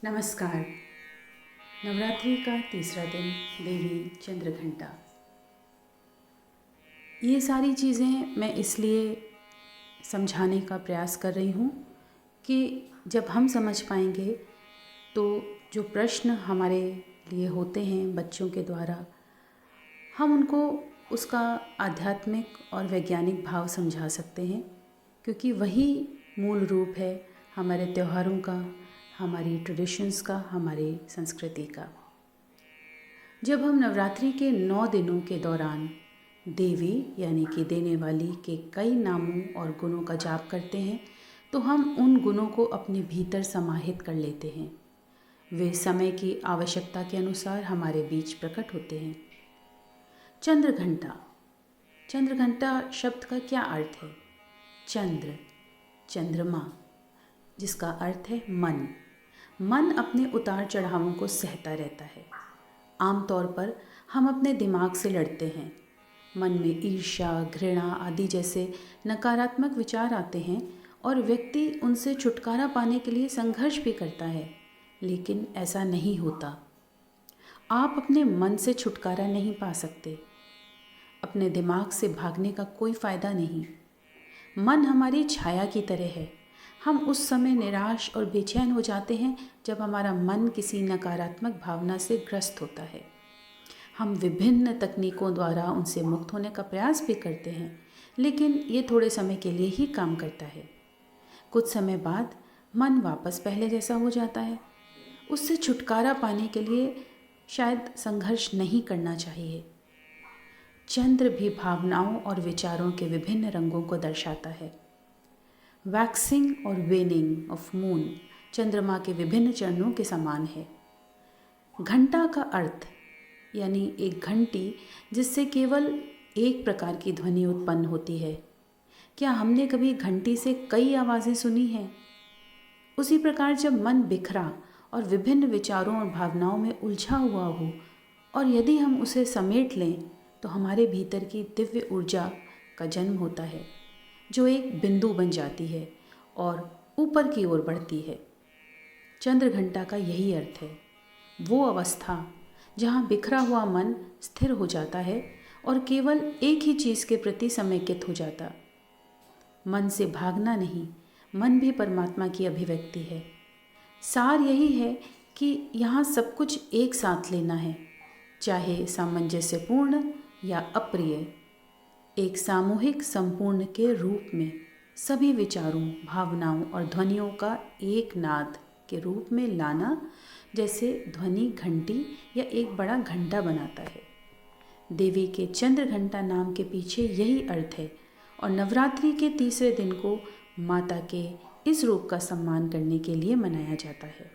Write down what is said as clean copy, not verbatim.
नमस्कार। नवरात्रि का तीसरा दिन, देवी चंद्रघंटा। ये सारी चीज़ें मैं इसलिए समझाने का प्रयास कर रही हूँ कि जब हम समझ पाएंगे तो जो प्रश्न हमारे लिए होते हैं बच्चों के द्वारा, हम उनको उसका आध्यात्मिक और वैज्ञानिक भाव समझा सकते हैं, क्योंकि वही मूल रूप है हमारे त्योहारों का, हमारी ट्रेडिशंस का, हमारी संस्कृति का। जब हम नवरात्रि के 9 दिनों के दौरान देवी यानी कि देने वाली के कई नामों और गुणों का जाप करते हैं तो हम उन गुणों को अपने भीतर समाहित कर लेते हैं। वे समय की आवश्यकता के अनुसार हमारे बीच प्रकट होते हैं। चंद्रघंटा। चंद्रघंटा शब्द का क्या अर्थ है? चंद्र, चंद्रमा, जिसका अर्थ है मन। मन अपने उतार चढ़ावों को सहता रहता है। आमतौर पर हम अपने दिमाग से लड़ते हैं। मन में ईर्ष्या, घृणा आदि जैसे नकारात्मक विचार आते हैं और व्यक्ति उनसे छुटकारा पाने के लिए संघर्ष भी करता है, लेकिन ऐसा नहीं होता। आप अपने मन से छुटकारा नहीं पा सकते। अपने दिमाग से भागने का कोई फ़ायदा नहीं। मन हमारी छाया की तरह है। हम उस समय निराश और बेचैन हो जाते हैं जब हमारा मन किसी नकारात्मक भावना से ग्रस्त होता है। हम विभिन्न तकनीकों द्वारा उनसे मुक्त होने का प्रयास भी करते हैं, लेकिन ये थोड़े समय के लिए ही काम करता है। कुछ समय बाद मन वापस पहले जैसा हो जाता है। उससे छुटकारा पाने के लिए शायद संघर्ष नहीं करना चाहिए। चंद्र भी भावनाओं और विचारों के विभिन्न रंगों को दर्शाता है। वैक्सिंग और वेनिंग ऑफ मून चंद्रमा के विभिन्न चरणों के समान है। घंटा का अर्थ यानी एक घंटी जिससे केवल एक प्रकार की ध्वनि उत्पन्न होती है। क्या हमने कभी घंटी से कई आवाज़ें सुनी हैं? उसी प्रकार जब मन बिखरा और विभिन्न विचारों और भावनाओं में उलझा हुआ हो और यदि हम उसे समेट लें तो हमारे भीतर की दिव्य ऊर्जा का जन्म होता है, जो एक बिंदु बन जाती है और ऊपर की ओर बढ़ती है। चंद्रघंटा का यही अर्थ है, वो अवस्था जहाँ बिखरा हुआ मन स्थिर हो जाता है और केवल एक ही चीज़ के प्रति समेकित हो जाता। मन से भागना नहीं, मन भी परमात्मा की अभिव्यक्ति है। सार यही है कि यहाँ सब कुछ एक साथ लेना है, चाहे सामंजस्यपूर्ण या अप्रिय। एक सामूहिक संपूर्ण के रूप में सभी विचारों, भावनाओं और ध्वनियों का एक नाद के रूप में लाना, जैसे ध्वनि घंटी या एक बड़ा घंटा बनाता है। देवी के चंद्रघंटा नाम के पीछे यही अर्थ है और नवरात्रि के तीसरे दिन को माता के इस रूप का सम्मान करने के लिए मनाया जाता है।